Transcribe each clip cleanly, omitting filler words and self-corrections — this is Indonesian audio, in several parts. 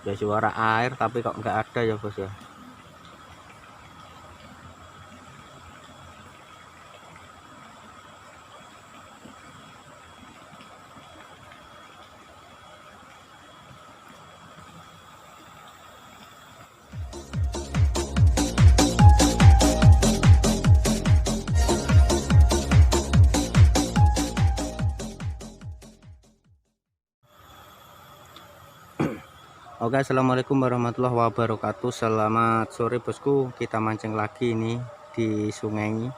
Ya suara air tapi kok nggak ada ya bos ya. Oke, assalamualaikum warahmatullahi wabarakatuh. Selamat sore bosku. Kita mancing lagi ini di sungai.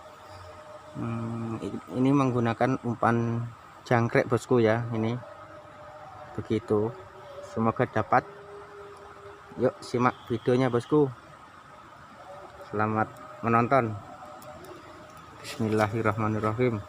Ini menggunakan umpan jangkrik bosku ya. Ini begitu. Semoga dapat. Yuk simak videonya bosku. Selamat menonton. Bismillahirrahmanirrahim.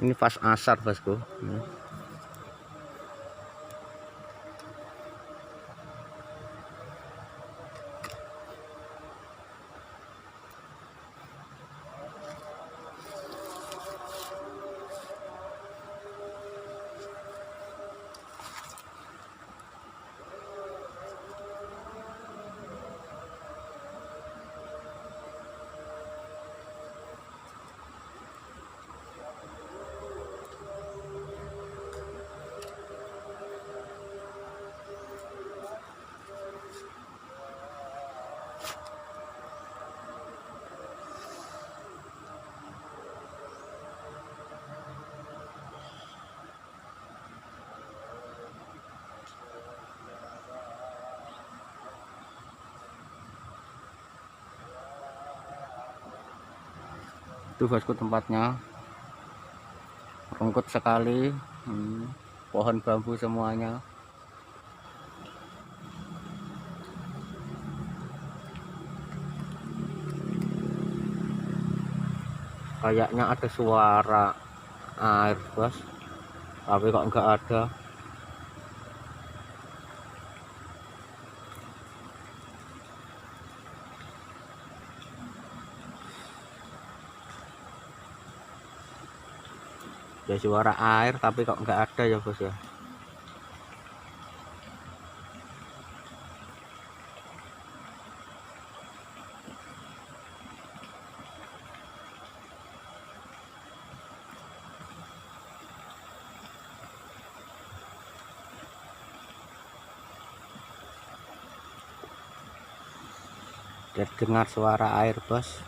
Ini pas asar bosku. Itu bosku tempatnya rumput sekali. Pohon bambu semuanya. Kayaknya ada suara air bos, tapi kok nggak ada. Ya suara air tapi kok nggak ada ya bos ya. Dengar suara air bos,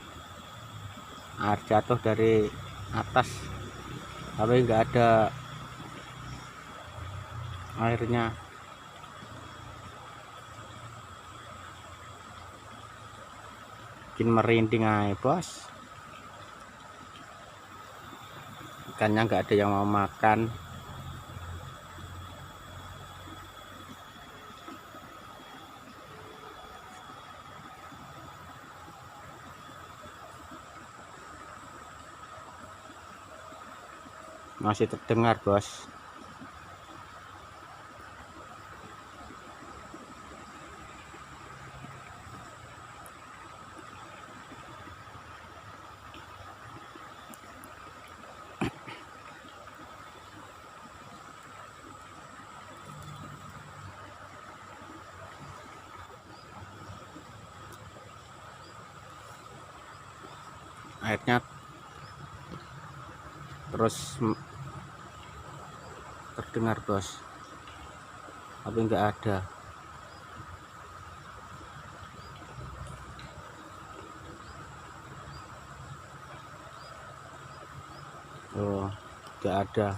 air jatuh dari atas tapi nggak ada airnya. Bikin merinding aja bos. Ikannya nggak ada yang mau makan. Masih terdengar bos. Airnya terus terdengar bos, tapi nggak ada. Oh, nggak ada.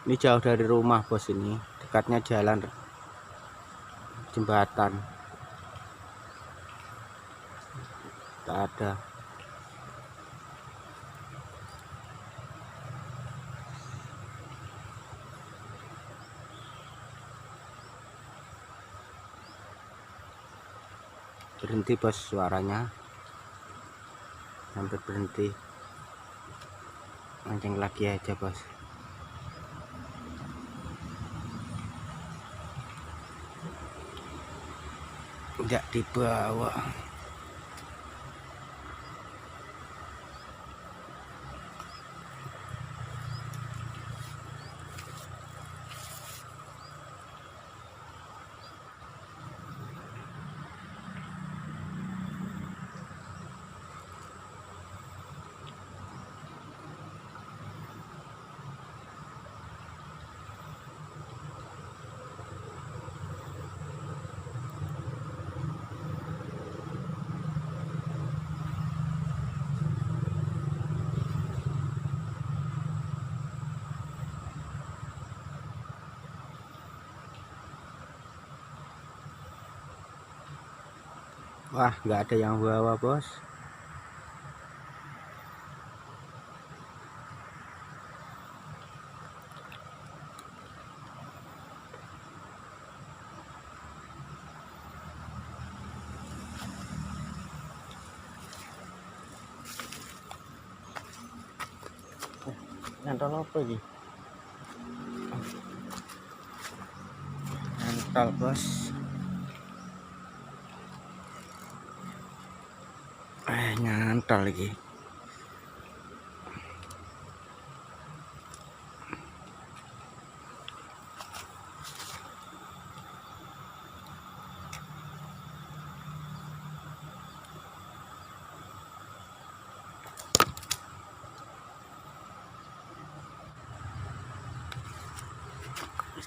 Ini jauh dari rumah bos, ini dekatnya jalan jembatan. Nggak ada. berhenti bos, suaranya hampir berhenti. Mancing lagi aja bos. Tidak dibawa. Wah, nggak ada yang bawa bos. Nyantol apa ini? Nyantol bos. Nyantol lagi.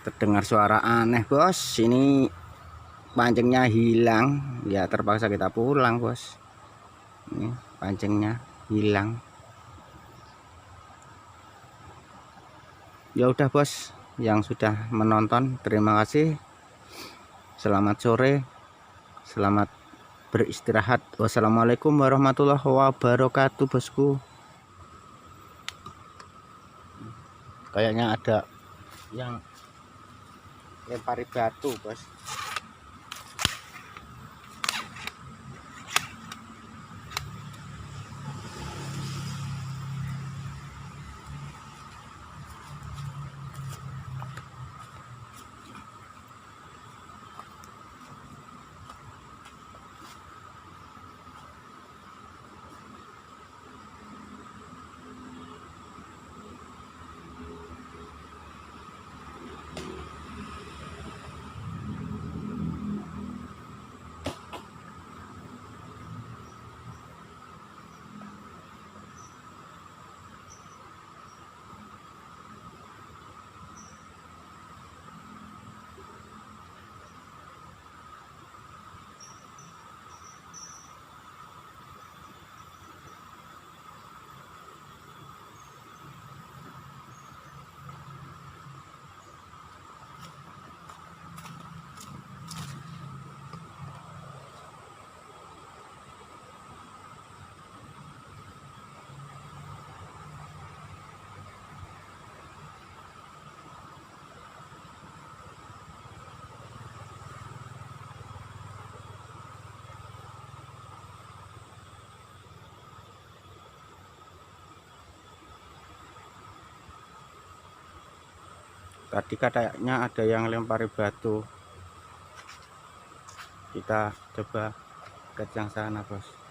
Terdengar suara aneh bos, ini pancingnya hilang ya, terpaksa kita pulang bos. Ini pancingnya hilang. Ya udah bos, yang sudah menonton terima kasih. Selamat sore, selamat beristirahat. Wassalamualaikum warahmatullahi wabarakatuh bosku. Kayaknya ada yang lempari batu bos. Tadi katanya ada yang lempari batu. Kita coba ke yang sana bos.